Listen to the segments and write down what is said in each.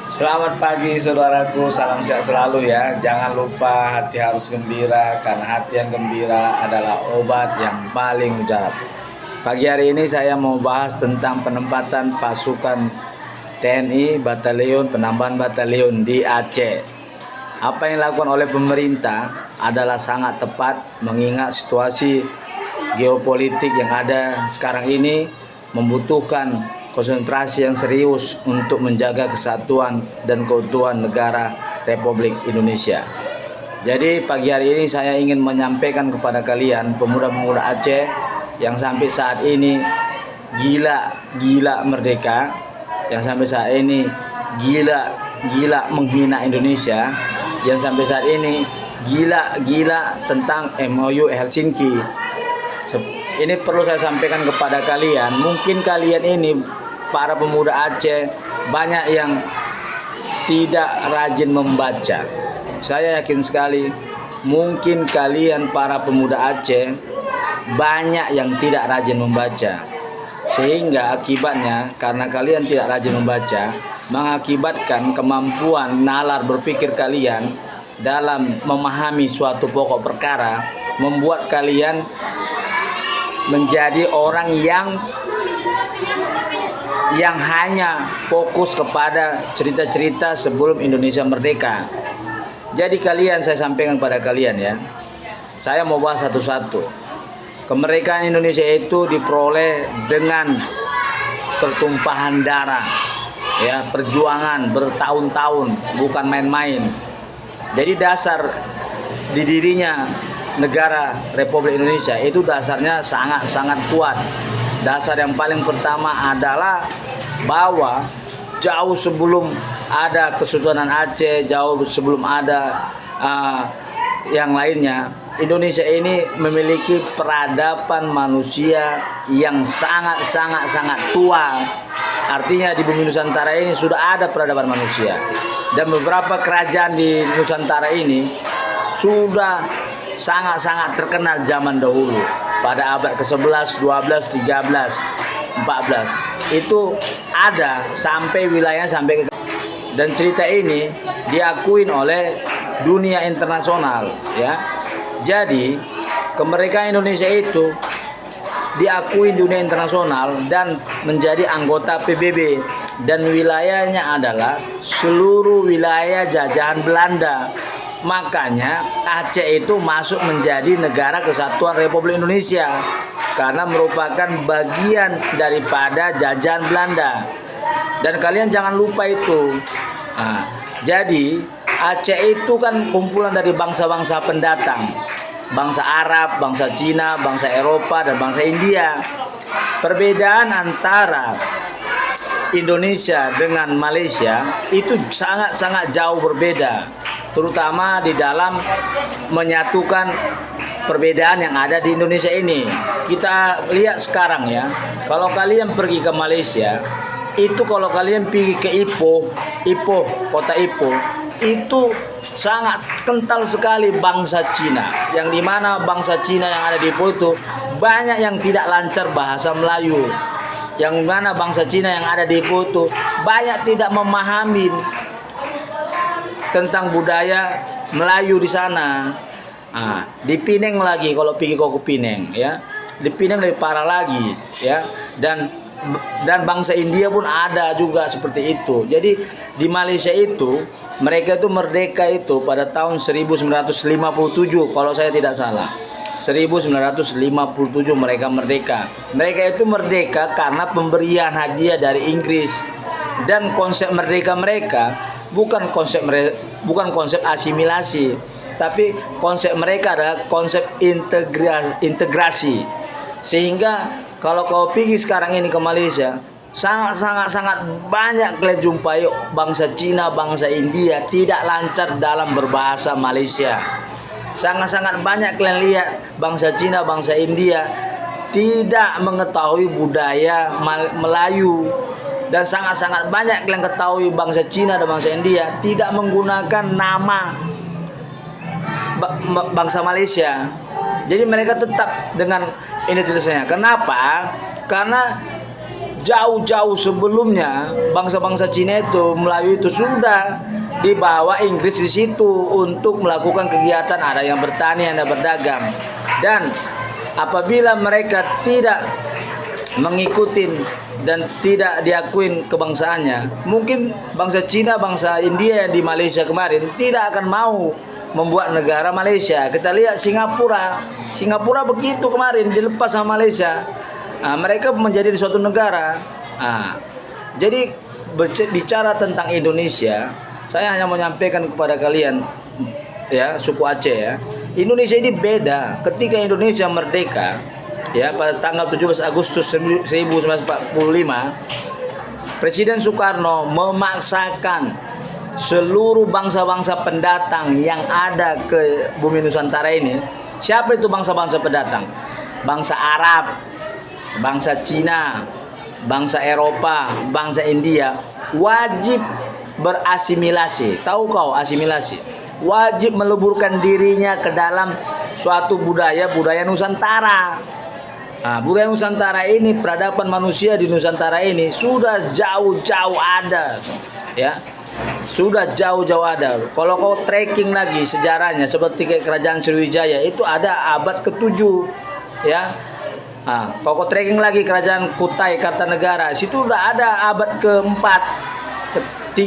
Selamat pagi saudaraku, salam sehat selalu ya. Jangan lupa hati harus gembira, karena hati yang gembira adalah obat yang paling mujarab. Pagi hari ini saya mau bahas tentang penempatan pasukan TNI Batalion Penambahan Batalion di Aceh. Apa yang dilakukan oleh pemerintah adalah sangat tepat mengingat situasi geopolitik yang ada sekarang ini membutuhkan konsentrasi yang serius untuk menjaga kesatuan dan keutuhan negara Republik Indonesia. Jadi pagi hari ini saya ingin menyampaikan kepada kalian pemuda-pemuda Aceh yang sampai saat ini gila merdeka, yang sampai saat ini gila menghina Indonesia, yang sampai saat ini gila tentang MOU Helsinki. Ini perlu saya sampaikan kepada kalian. Mungkin kalian ini para pemuda Aceh banyak yang tidak rajin membaca. Saya yakin sekali mungkin kalian para pemuda Aceh banyak yang tidak rajin membaca. Sehingga akibatnya karena kalian tidak rajin membaca, mengakibatkan kemampuan nalar berpikir kalian dalam memahami suatu pokok perkara membuat kalian menjadi orang yang hanya fokus kepada cerita-cerita sebelum Indonesia merdeka. Jadi saya sampaikan pada kalian ya. Saya mau bahas satu-satu. Kemerdekaan Indonesia itu diperoleh dengan pertumpahan darah, ya, perjuangan bertahun-tahun, bukan main-main. Jadi dasar didirinya negara Republik Indonesia itu dasarnya sangat kuat. Dasar yang paling pertama adalah bahwa jauh sebelum ada Kesultanan Aceh, jauh sebelum ada yang lainnya, Indonesia ini memiliki peradaban manusia yang sangat tua. Artinya di bumi Nusantara ini sudah ada peradaban manusia, dan beberapa kerajaan di Nusantara ini sudah sangat terkenal zaman dahulu pada abad ke-11, 12, 13, 14. Itu ada sampai wilayah sampai ke, dan cerita ini diakuin oleh dunia internasional ya. Jadi kemerdekaan Indonesia itu diakui dunia internasional dan menjadi anggota PBB, dan wilayahnya adalah seluruh wilayah jajahan Belanda. Makanya Aceh itu masuk menjadi negara kesatuan Republik Indonesia karena merupakan bagian daripada jajahan Belanda. Dan kalian jangan lupa itu. Jadi Aceh itu kan kumpulan dari bangsa-bangsa pendatang, bangsa Arab, bangsa Cina, bangsa Eropa, dan bangsa India. Perbedaan antara Indonesia dengan Malaysia itu sangat jauh berbeda, terutama di dalam menyatukan perbedaan yang ada di Indonesia ini. Kita lihat sekarang ya, kalau kalian pergi ke Malaysia, itu kalau kalian pergi ke Ipoh, kota Ipoh, itu sangat kental sekali bangsa Cina, yang dimana bangsa Cina yang ada di Ipoh itu banyak yang tidak lancar bahasa Melayu, yang mana bangsa Cina yang ada di Ipoh itu banyak tidak memahami tentang budaya Melayu di sana. Di Pineng lagi, kalau pergi ke Pineng ya, di Pineng lebih parah lagi ya, dan bangsa India pun ada juga seperti itu. Jadi di Malaysia itu mereka itu merdeka itu pada tahun 1957 kalau saya tidak salah. 1957 mereka merdeka. Mereka itu merdeka karena pemberian hadiah dari Inggris, dan konsep merdeka mereka bukan konsep asimilasi, tapi konsep mereka adalah konsep integrasi. Sehingga kalau kau pergi sekarang ini ke Malaysia, sangat banyak kalian jumpai bangsa Cina, bangsa India tidak lancar dalam berbahasa Malaysia. Sangat banyak kalian lihat bangsa Cina, bangsa India tidak mengetahui budaya Melayu. Dan sangat banyak kalian ketahui bangsa Cina dan bangsa India tidak menggunakan nama bangsa Malaysia. Jadi mereka tetap dengan identitasnya. Kenapa? Karena jauh-jauh sebelumnya bangsa-bangsa Cina itu, Melayu itu sudah dibawa Inggris di situ untuk melakukan kegiatan, ada yang bertani, ada berdagang. Dan apabila mereka tidak mengikuti dan tidak diakuin kebangsaannya, mungkin bangsa Cina, bangsa India yang di Malaysia kemarin tidak akan mau membuat negara Malaysia. Kita lihat Singapura begitu kemarin dilepas sama Malaysia. Mereka menjadi suatu negara. Jadi bicara tentang Indonesia, saya hanya menyampaikan kepada kalian ya, suku Aceh ya. Indonesia ini beda. Ketika Indonesia merdeka ya pada tanggal 17 Agustus 1945, Presiden Soekarno memaksakan seluruh bangsa-bangsa pendatang yang ada ke bumi Nusantara ini. Siapa itu bangsa-bangsa pendatang? Bangsa Arab, bangsa Cina, bangsa Eropa, bangsa India wajib berasimilasi. Tahu kau asimilasi? Wajib meleburkan dirinya ke dalam suatu budaya Nusantara. Budaya Nusantara ini, peradaban manusia di Nusantara ini sudah jauh-jauh ada, ya. Sudah jauh-jauh ada. Kalau kau tracking lagi sejarahnya, seperti kayak kerajaan Sriwijaya itu ada abad ke-7, ya. Kalau kau tracking lagi kerajaan Kutai Kartanegara, situ udah ada abad ke-4, ke-3.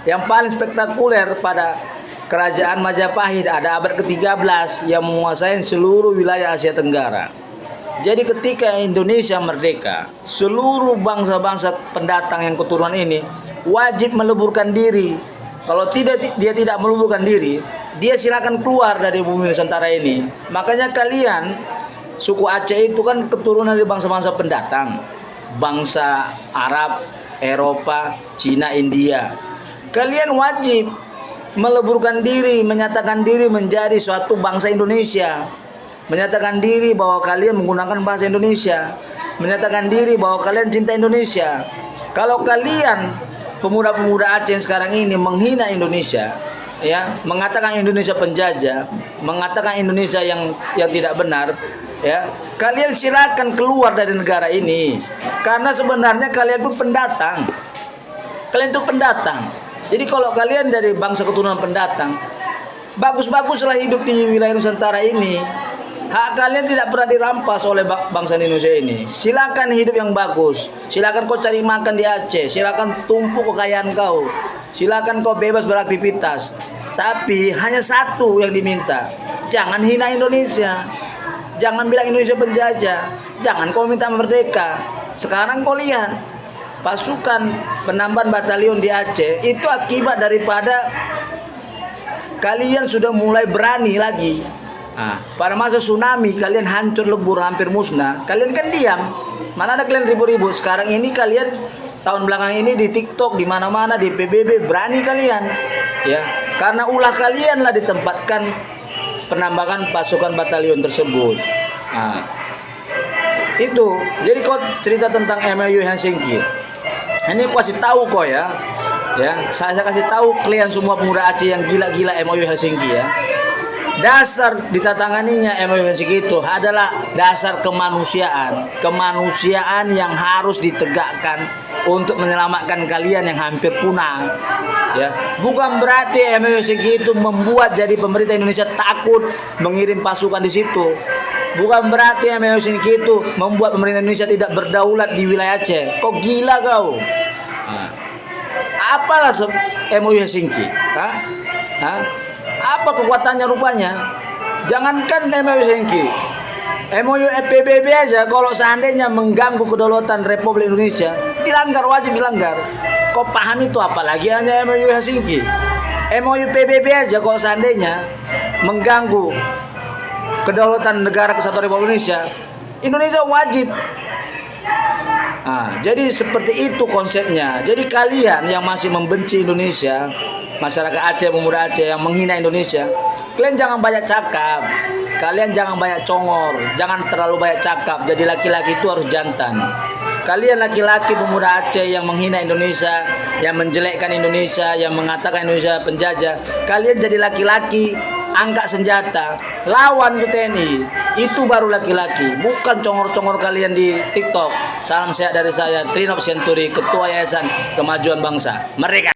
Yang paling spektakuler pada kerajaan Majapahit ada abad ke-13 yang menguasai seluruh wilayah Asia Tenggara. Jadi ketika Indonesia merdeka, seluruh bangsa-bangsa pendatang yang keturunan ini wajib meleburkan diri. Kalau dia tidak meleburkan diri, dia silakan keluar dari bumi Nusantara ini. Makanya kalian, suku Aceh itu kan keturunan dari bangsa-bangsa pendatang, bangsa Arab, Eropa, Cina, India. Kalian wajib meleburkan diri, menyatakan diri menjadi suatu bangsa Indonesia, menyatakan diri bahwa kalian menggunakan bahasa Indonesia, menyatakan diri bahwa kalian cinta Indonesia. Kalau kalian pemuda-pemuda Aceh sekarang ini menghina Indonesia, ya, mengatakan Indonesia penjajah, mengatakan Indonesia yang tidak benar, ya, kalian silakan keluar dari negara ini. Karena sebenarnya kalian itu pendatang. Kalian itu pendatang. Jadi kalau kalian dari bangsa keturunan pendatang, bagus-baguslah hidup di wilayah Nusantara ini. Hak kalian tidak pernah dirampas oleh bangsa Indonesia ini. Silakan hidup yang bagus. Silakan kau cari makan di Aceh. Silakan tumpuk kekayaan kau. Silakan kau bebas beraktivitas. Tapi hanya satu yang diminta. Jangan hina Indonesia. Jangan bilang Indonesia penjajah. Jangan kau minta merdeka. Sekarang kau lihat pasukan penambahan batalion di Aceh itu akibat daripada kalian sudah mulai berani lagi. Pada masa tsunami kalian hancur lebur, hampir musnah. Kalian kan diam. Mana ada kalian ribut-ribut. Sekarang ini kalian tahun belakang ini di TikTok, di mana-mana, di PBB berani kalian. Ya, karena ulah kalianlah ditempatkan penambahan pasukan batalion tersebut. Itu. Jadi kau cerita tentang MOU Helsinki. Ini aku kasih tahu kau ya. Ya, saya kasih tahu kalian semua pemuda Aceh yang gila-gila MOU Helsinki ya. Dasar ditatanganinya MOU Helsinki itu adalah dasar kemanusiaan yang harus ditegakkan untuk menyelamatkan kalian yang hampir punah. Ya, bukan berarti MOU Helsinki itu membuat jadi pemerintah Indonesia takut mengirim pasukan di situ. Bukan berarti MOU Helsinki itu membuat pemerintah Indonesia tidak berdaulat di wilayah Aceh. Kok gila kau? Apalah MOU Helsinki? Apa kekuatannya rupanya? Jangankan MOU Helsinki, MOU PBB aja kalau seandainya mengganggu kedaulatan Republik Indonesia, dilanggar, wajib dilanggar. Kau paham itu, apalagi hanya MOU Helsinki. MOU PBB aja kalau seandainya mengganggu kedaulatan negara kesatuan Republik Indonesia, Indonesia wajib. Jadi seperti itu konsepnya. Jadi kalian yang masih membenci Indonesia, masyarakat Aceh, pemuda Aceh yang menghina Indonesia, kalian jangan banyak cakap. Kalian jangan banyak congor. Jangan terlalu banyak cakap. Jadi laki-laki itu harus jantan. Kalian laki-laki pemuda Aceh yang menghina Indonesia, yang menjelekkan Indonesia, yang mengatakan Indonesia penjajah, kalian jadi laki-laki angkat senjata, lawan itu TNI. Itu baru laki-laki, bukan congor-congor kalian di TikTok. Salam sehat dari saya, Trinop Senturi, Ketua Yayasan Kemajuan Bangsa. Merdeka!